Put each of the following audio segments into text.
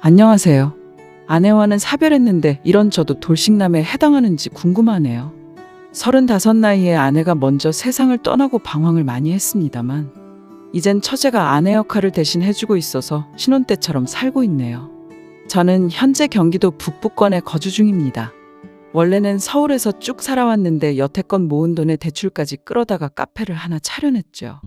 안녕하세요. 아내와는 사별했는데 이런 저도 돌싱남에 해당하는지 궁금하네요. 35 나이에 아내가 먼저 세상을 떠나고 방황을 많이 했습니다만 이젠 처제가 아내 역할을 대신 해주고 있어서 신혼 때처럼 살고 있네요. 저는 현재 경기도 북부권에 거주 중입니다. 원래는 서울에서 쭉 살아왔는데 여태껏 모은 돈에 대출까지 끌어다가 카페를 하나 차려냈죠.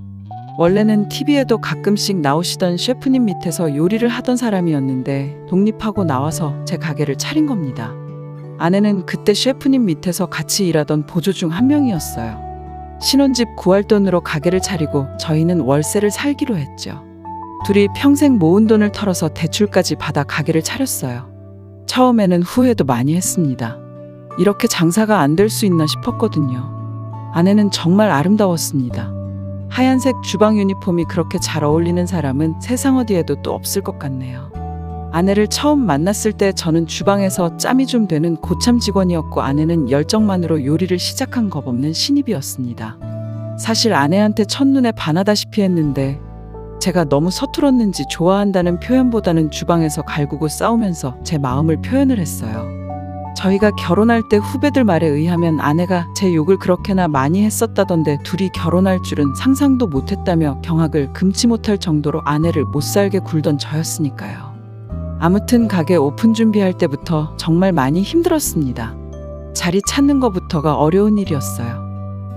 원래는 TV에도 가끔씩 나오시던 셰프님 밑에서 요리를 하던 사람이었는데 독립하고 나와서 제 가게를 차린 겁니다. 아내는 그때 셰프님 밑에서 같이 일하던 보조 중 한 명이었어요. 신혼집 구할 돈으로 가게를 차리고 저희는 월세를 살기로 했죠. 둘이 평생 모은 돈을 털어서 대출까지 받아 가게를 차렸어요. 처음에는 후회도 많이 했습니다. 이렇게 장사가 안 될 수 있나 싶었거든요. 아내는 정말 아름다웠습니다. 하얀색 주방 유니폼이 그렇게 잘 어울리는 사람은 세상 어디에도 또 없을 것 같네요. 아내를 처음 만났을 때 저는 주방에서 짬이 좀 되는 고참 직원이었고 아내는 열정만으로 요리를 시작한 겁 없는 신입이었습니다. 사실 아내한테 첫눈에 반하다시피 했는데 제가 너무 서툴었는지 좋아한다는 표현보다는 주방에서 갈구고 싸우면서 제 마음을 표현을 했어요. 저희가 결혼할 때 후배들 말에 의하면 아내가 제 욕을 그렇게나 많이 했었다던데 둘이 결혼할 줄은 상상도 못했다며 경악을 금치 못할 정도로 아내를 못살게 굴던 저였으니까요. 아무튼 가게 오픈 준비할 때부터 정말 많이 힘들었습니다. 자리 찾는 것부터가 어려운 일이었어요.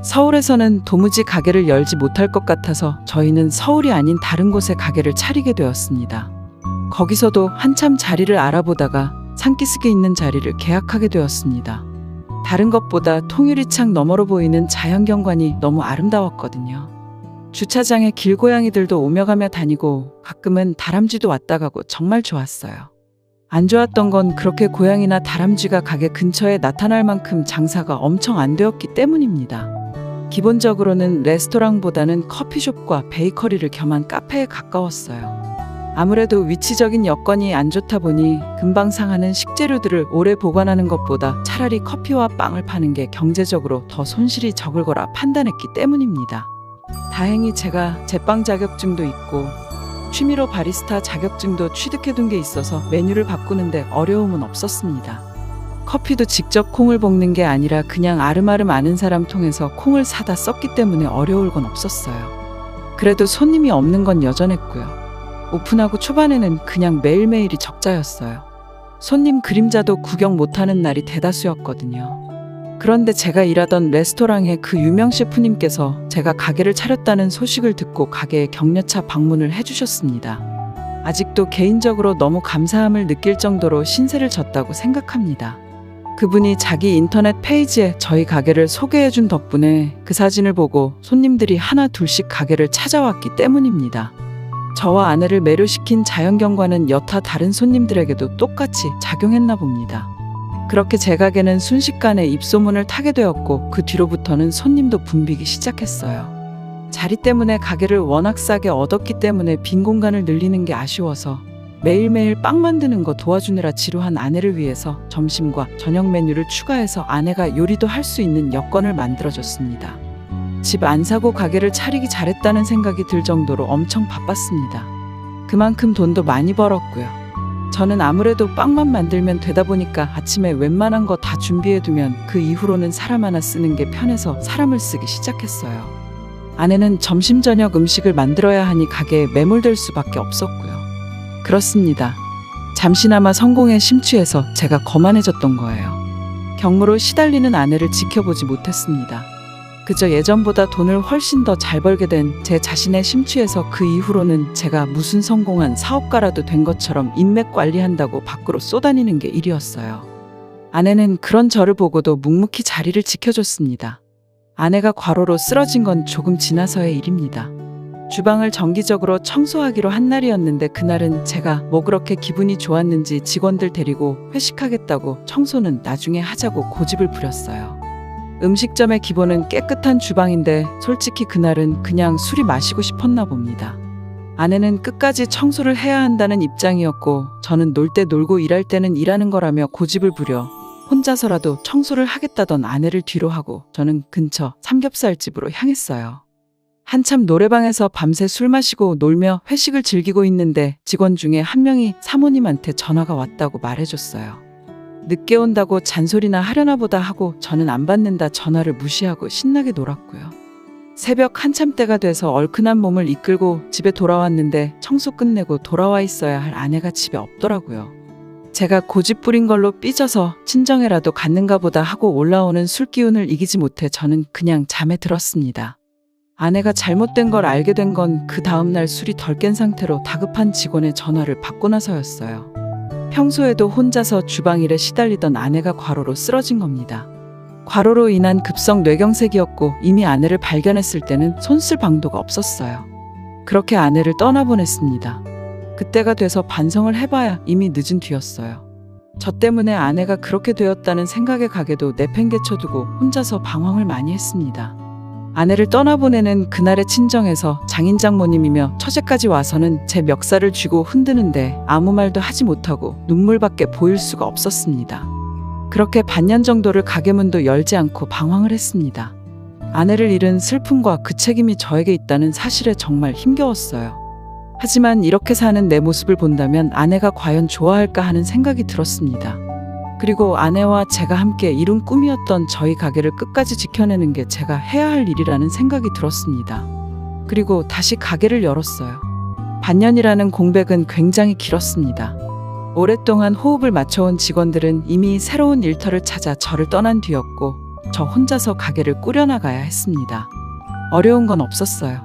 서울에서는 도무지 가게를 열지 못할 것 같아서 저희는 서울이 아닌 다른 곳에 가게를 차리게 되었습니다. 거기서도 한참 자리를 알아보다가 산기슭에 있는 자리를 계약하게 되었습니다. 다른 것보다 통유리창 너머로 보이는 자연경관이 너무 아름다웠거든요. 주차장에 길고양이들도 오며 가며 다니고 가끔은 다람쥐도 왔다 가고 정말 좋았어요. 안 좋았던 건 그렇게 고양이나 다람쥐가 가게 근처에 나타날 만큼 장사가 엄청 안 되었기 때문입니다. 기본적으로는 레스토랑보다는 커피숍과 베이커리를 겸한 카페에 가까웠어요. 아무래도 위치적인 여건이 안 좋다 보니 금방 상하는 식재료들을 오래 보관하는 것보다 차라리 커피와 빵을 파는 게 경제적으로 더 손실이 적을 거라 판단했기 때문입니다. 다행히 제가 제빵 자격증도 있고 취미로 바리스타 자격증도 취득해둔 게 있어서 메뉴를 바꾸는데 어려움은 없었습니다. 커피도 직접 콩을 볶는 게 아니라 그냥 아름아름 아는 사람 통해서 콩을 사다 썼기 때문에 어려울 건 없었어요. 그래도 손님이 없는 건 여전했고요. 오픈하고 초반에는 그냥 매일매일이 적자였어요. 손님 그림자도 구경 못하는 날이 대다수였거든요. 그런데 제가 일하던 레스토랑의 그 유명 셰프님께서 제가 가게를 차렸다는 소식을 듣고 가게에 격려차 방문을 해주셨습니다. 아직도 개인적으로 너무 감사함을 느낄 정도로 신세를 졌다고 생각합니다. 그분이 자기 인터넷 페이지에 저희 가게를 소개해준 덕분에 그 사진을 보고 손님들이 하나 둘씩 가게를 찾아왔기 때문입니다. 저와 아내를 매료시킨 자연경관은 여타 다른 손님들에게도 똑같이 작용했나 봅니다. 그렇게 제 가게는 순식간에 입소문을 타게 되었고 그 뒤로부터는 손님도 붐비기 시작했어요. 자리 때문에 가게를 워낙 싸게 얻었기 때문에 빈 공간을 늘리는 게 아쉬워서 매일매일 빵 만드는 거 도와주느라 지루한 아내를 위해서 점심과 저녁 메뉴를 추가해서 아내가 요리도 할 수 있는 여건을 만들어줬습니다. 집 안 사고 가게를 차리기 잘했다는 생각이 들 정도로 엄청 바빴습니다. 그만큼 돈도 많이 벌었고요. 저는 아무래도 빵만 만들면 되다 보니까 아침에 웬만한 거 다 준비해두면 그 이후로는 사람 하나 쓰는 게 편해서 사람을 쓰기 시작했어요. 아내는 점심 저녁 음식을 만들어야 하니 가게에 매몰될 수밖에 없었고요. 그렇습니다. 잠시나마 성공에 심취해서 제가 거만해졌던 거예요. 경무로 시달리는 아내를 지켜보지 못했습니다. 그저 예전보다 돈을 훨씬 더 잘 벌게 된 제 자신에 심취해서 그 이후로는 제가 무슨 성공한 사업가라도 된 것처럼 인맥 관리한다고 밖으로 쏘다니는 게 일이었어요. 아내는 그런 저를 보고도 묵묵히 자리를 지켜줬습니다. 아내가 과로로 쓰러진 건 조금 지나서의 일입니다. 주방을 정기적으로 청소하기로 한 날이었는데 그날은 제가 뭐 그렇게 기분이 좋았는지 직원들 데리고 회식하겠다고 청소는 나중에 하자고 고집을 부렸어요. 음식점의 기본은 깨끗한 주방인데 솔직히 그날은 그냥 술이 마시고 싶었나 봅니다. 아내는 끝까지 청소를 해야 한다는 입장이었고 저는 놀 때 놀고 일할 때는 일하는 거라며 고집을 부려 혼자서라도 청소를 하겠다던 아내를 뒤로 하고 저는 근처 삼겹살집으로 향했어요. 한참 노래방에서 밤새 술 마시고 놀며 회식을 즐기고 있는데 직원 중에 한 명이 사모님한테 전화가 왔다고 말해줬어요. 늦게 온다고 잔소리나 하려나 보다 하고 저는 안 받는다 전화를 무시하고 신나게 놀았고요. 새벽 한참 때가 돼서 얼큰한 몸을 이끌고 집에 돌아왔는데 청소 끝내고 돌아와 있어야 할 아내가 집에 없더라고요. 제가 고집 부린 걸로 삐져서 친정에라도 갔는가 보다 하고 올라오는 술 기운을 이기지 못해 저는 그냥 잠에 들었습니다. 아내가 잘못된 걸 알게 된 건 그 다음날 술이 덜 깬 상태로 다급한 직원의 전화를 받고 나서였어요. 평소에도 혼자서 주방 일에 시달리던 아내가 과로로 쓰러진 겁니다. 과로로 인한 급성 뇌경색이었고 이미 아내를 발견했을 때는 손쓸 방도가 없었어요. 그렇게 아내를 떠나보냈습니다. 그때가 돼서 반성을 해봐야 이미 늦은 뒤였어요. 저 때문에 아내가 그렇게 되었다는 생각에 가게도 내팽개쳐두고 혼자서 방황을 많이 했습니다. 아내를 떠나보내는 그날의 친정에서 장인장모님이며 처제까지 와서는 제 멱살을 쥐고 흔드는데 아무 말도 하지 못하고 눈물밖에 보일 수가 없었습니다. 그렇게 반년 정도를 가게 문도 열지 않고 방황을 했습니다. 아내를 잃은 슬픔과 그 책임이 저에게 있다는 사실에 정말 힘겨웠어요. 하지만 이렇게 사는 내 모습을 본다면 아내가 과연 좋아할까 하는 생각이 들었습니다. 그리고 아내와 제가 함께 이룬 꿈이었던 저희 가게를 끝까지 지켜내는 게 제가 해야 할 일이라는 생각이 들었습니다. 그리고 다시 가게를 열었어요. 반년이라는 공백은 굉장히 길었습니다. 오랫동안 호흡을 맞춰온 직원들은 이미 새로운 일터를 찾아 저를 떠난 뒤였고 저 혼자서 가게를 꾸려나가야 했습니다. 어려운 건 없었어요.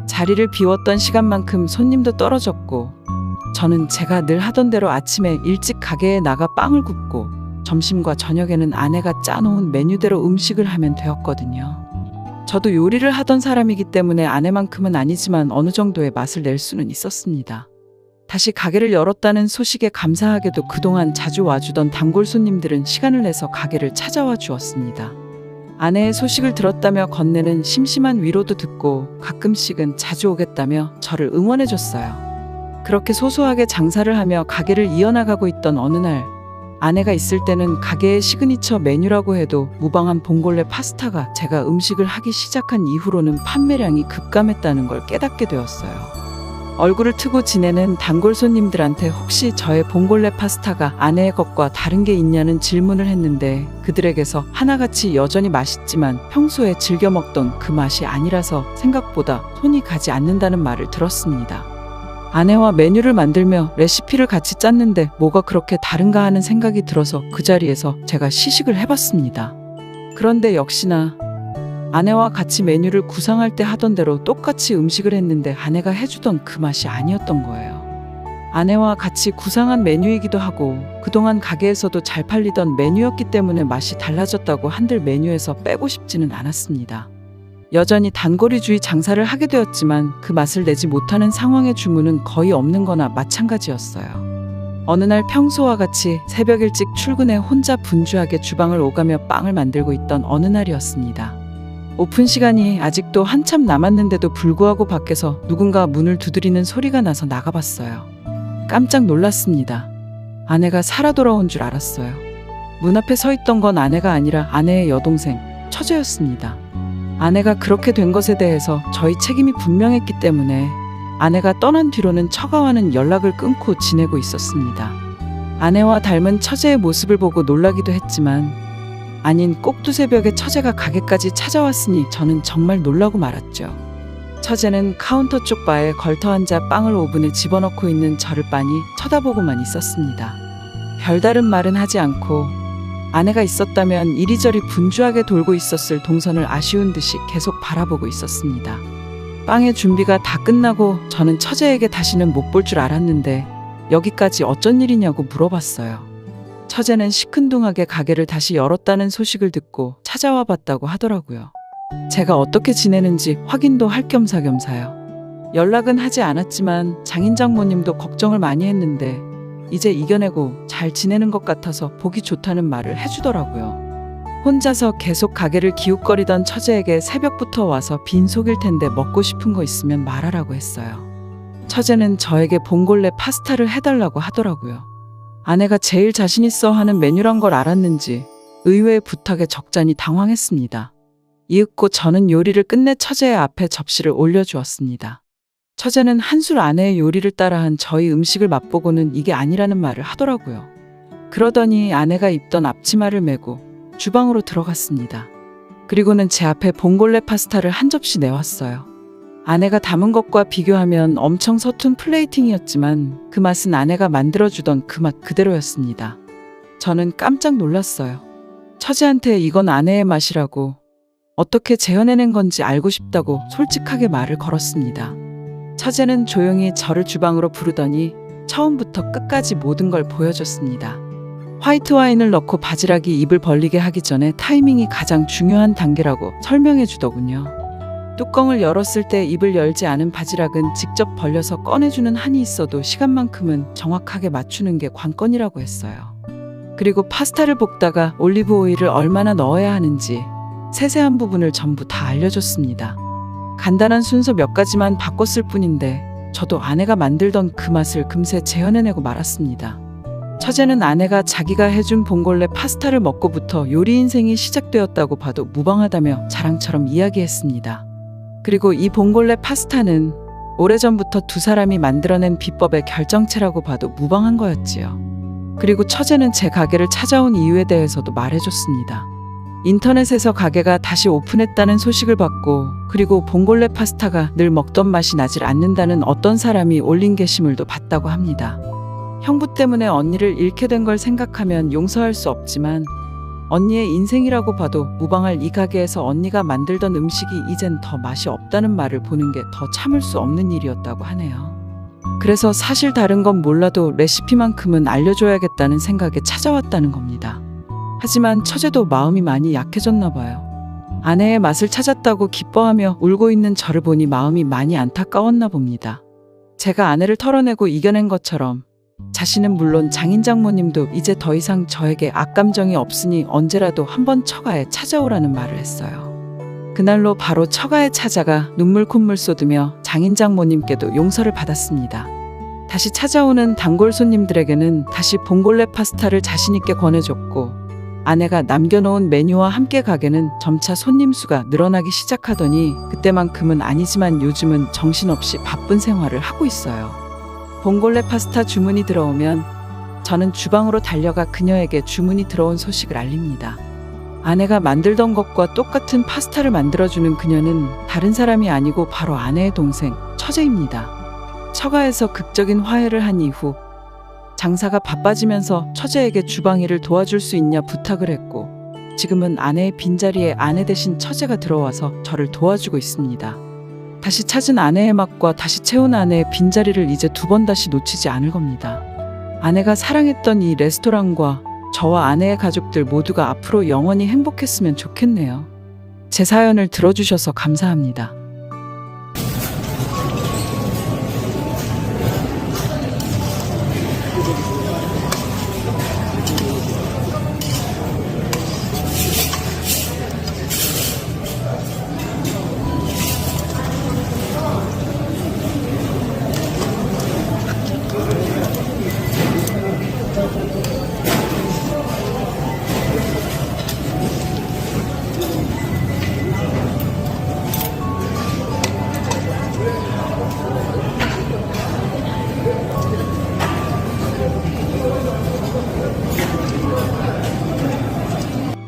자리를 비웠던 시간만큼 손님도 떨어졌고 저는 제가 늘 하던 대로 아침에 일찍 가게에 나가 빵을 굽고 점심과 저녁에는 아내가 짜놓은 메뉴대로 음식을 하면 되었거든요. 저도 요리를 하던 사람이기 때문에 아내만큼은 아니지만 어느 정도의 맛을 낼 수는 있었습니다. 다시 가게를 열었다는 소식에 감사하게도 그동안 자주 와주던 단골 손님들은 시간을 내서 가게를 찾아와 주었습니다. 아내의 소식을 들었다며 건네는 심심한 위로도 듣고 가끔씩은 자주 오겠다며 저를 응원해줬어요. 그렇게 소소하게 장사를 하며 가게를 이어나가고 있던 어느 날 아내가 있을 때는 가게의 시그니처 메뉴라고 해도 무방한 봉골레 파스타가 제가 음식을 하기 시작한 이후로는 판매량이 급감했다는 걸 깨닫게 되었어요. 얼굴을 트고 지내는 단골 손님들한테 혹시 저의 봉골레 파스타가 아내의 것과 다른 게 있냐는 질문을 했는데 그들에게서 하나같이 여전히 맛있지만 평소에 즐겨 먹던 그 맛이 아니라서 생각보다 손이 가지 않는다는 말을 들었습니다. 아내와 메뉴를 만들며 레시피를 같이 짰는데 뭐가 그렇게 다른가 하는 생각이 들어서 그 자리에서 제가 시식을 해봤습니다. 그런데 역시나 아내와 같이 메뉴를 구상할 때 하던 대로 똑같이 음식을 했는데 아내가 해주던 그 맛이 아니었던 거예요. 아내와 같이 구상한 메뉴이기도 하고 그동안 가게에서도 잘 팔리던 메뉴였기 때문에 맛이 달라졌다고 한들 메뉴에서 빼고 싶지는 않았습니다. 여전히 단골이주의 장사를 하게 되었지만 그 맛을 내지 못하는 상황의 주문은 거의 없는 거나 마찬가지였어요. 어느 날 평소와 같이 새벽 일찍 출근해 혼자 분주하게 주방을 오가며 빵을 만들고 있던 어느 날이었습니다. 오픈 시간이 아직도 한참 남았는데도 불구하고 밖에서 누군가 문을 두드리는 소리가 나서 나가봤어요. 깜짝 놀랐습니다. 아내가 살아 돌아온 줄 알았어요. 문 앞에 서 있던 건 아내가 아니라 아내의 여동생, 처제였습니다. 아내가 그렇게 된 것에 대해서 저희 책임이 분명했기 때문에 아내가 떠난 뒤로는 처가와는 연락을 끊고 지내고 있었습니다. 아내와 닮은 처제의 모습을 보고 놀라기도 했지만 아닌 꼭두새벽에 처제가 가게까지 찾아왔으니 저는 정말 놀라고 말았죠. 처제는 카운터 쪽 바에 걸터앉아 빵을 오븐에 집어넣고 있는 저를 빤히 쳐다보고만 있었습니다. 별다른 말은 하지 않고 아내가 있었다면 이리저리 분주하게 돌고 있었을 동선을 아쉬운 듯이 계속 바라보고 있었습니다. 빵의 준비가 다 끝나고 저는 처제에게 다시는 못 볼 줄 알았는데 여기까지 어쩐 일이냐고 물어봤어요. 처제는 시큰둥하게 가게를 다시 열었다는 소식을 듣고 찾아와 봤다고 하더라고요. 제가 어떻게 지내는지 확인도 할 겸사겸사요. 연락은 하지 않았지만 장인장모님도 걱정을 많이 했는데 이제 이겨내고 잘 지내는 것 같아서 보기 좋다는 말을 해주더라고요. 혼자서 계속 가게를 기웃거리던 처제에게 새벽부터 와서 빈속일 텐데 먹고 싶은 거 있으면 말하라고 했어요. 처제는 저에게 봉골레 파스타를 해달라고 하더라고요. 아내가 제일 자신 있어 하는 메뉴란 걸 알았는지 의외의 부탁에 적잖이 당황했습니다. 이윽고 저는 요리를 끝내 처제의 앞에 접시를 올려주었습니다. 처제는 한술 아내의 요리를 따라한 저희 음식을 맛보고는 이게 아니라는 말을 하더라고요. 그러더니 아내가 입던 앞치마를 메고 주방으로 들어갔습니다. 그리고는 제 앞에 봉골레 파스타를 한 접시 내왔어요. 아내가 담은 것과 비교하면 엄청 서툰 플레이팅이었지만 그 맛은 아내가 만들어주던 그 맛 그대로였습니다. 저는 깜짝 놀랐어요. 처제한테 이건 아내의 맛이라고, 어떻게 재현해낸 건지 알고 싶다고 솔직하게 말을 걸었습니다. 처제는 조용히 저를 주방으로 부르더니 처음부터 끝까지 모든 걸 보여줬습니다. 화이트 와인을 넣고 바지락이 입을 벌리게 하기 전에 타이밍이 가장 중요한 단계라고 설명해 주더군요. 뚜껑을 열었을 때 입을 열지 않은 바지락은 직접 벌려서 꺼내주는 한이 있어도 시간만큼은 정확하게 맞추는 게 관건이라고 했어요. 그리고 파스타를 볶다가 올리브 오일을 얼마나 넣어야 하는지 세세한 부분을 전부 다 알려줬습니다. 간단한 순서 몇 가지만 바꿨을 뿐인데 저도 아내가 만들던 그 맛을 금세 재현해내고 말았습니다. 처제는 아내가 자기가 해준 봉골레 파스타를 먹고부터 요리 인생이 시작되었다고 봐도 무방하다며 자랑처럼 이야기했습니다. 그리고 이 봉골레 파스타는 오래전부터 두 사람이 만들어낸 비법의 결정체라고 봐도 무방한 거였지요. 그리고 처제는 제 가게를 찾아온 이유에 대해서도 말해줬습니다. 인터넷에서 가게가 다시 오픈했다는 소식을 받고, 그리고 봉골레 파스타가 늘 먹던 맛이 나질 않는다는 어떤 사람이 올린 게시물도 봤다고 합니다. 형부 때문에 언니를 잃게 된 걸 생각하면 용서할 수 없지만 언니의 인생이라고 봐도 무방할 이 가게에서 언니가 만들던 음식이 이젠 더 맛이 없다는 말을 보는 게 더 참을 수 없는 일이었다고 하네요. 그래서 사실 다른 건 몰라도 레시피만큼은 알려줘야겠다는 생각에 찾아왔다는 겁니다. 하지만 처제도 마음이 많이 약해졌나 봐요. 아내의 맛을 찾았다고 기뻐하며 울고 있는 저를 보니 마음이 많이 안타까웠나 봅니다. 제가 아내를 털어내고 이겨낸 것처럼 자신은 물론 장인 장모님도 이제 더 이상 저에게 악감정이 없으니 언제라도 한번 처가에 찾아오라는 말을 했어요. 그날로 바로 처가에 찾아가 눈물 콧물 쏟으며 장인 장모님께도 용서를 받았습니다. 다시 찾아오는 단골 손님들에게는 다시 봉골레 파스타를 자신있게 권해줬고, 아내가 남겨놓은 메뉴와 함께 가게는 점차 손님 수가 늘어나기 시작하더니 그때만큼은 아니지만 요즘은 정신없이 바쁜 생활을 하고 있어요. 봉골레 파스타 주문이 들어오면 저는 주방으로 달려가 그녀에게 주문이 들어온 소식을 알립니다. 아내가 만들던 것과 똑같은 파스타를 만들어주는 그녀는 다른 사람이 아니고 바로 아내의 동생 처제입니다. 처가에서 극적인 화해를 한 이후 장사가 바빠지면서 처제에게 주방 일을 도와줄 수 있냐 부탁을 했고, 지금은 아내의 빈자리에 아내 대신 처제가 들어와서 저를 도와주고 있습니다. 다시 찾은 아내의 맛과 다시 채운 아내의 빈자리를 이제 두 번 다시 놓치지 않을 겁니다. 아내가 사랑했던 이 레스토랑과 저와 아내의 가족들 모두가 앞으로 영원히 행복했으면 좋겠네요. 제 사연을 들어주셔서 감사합니다.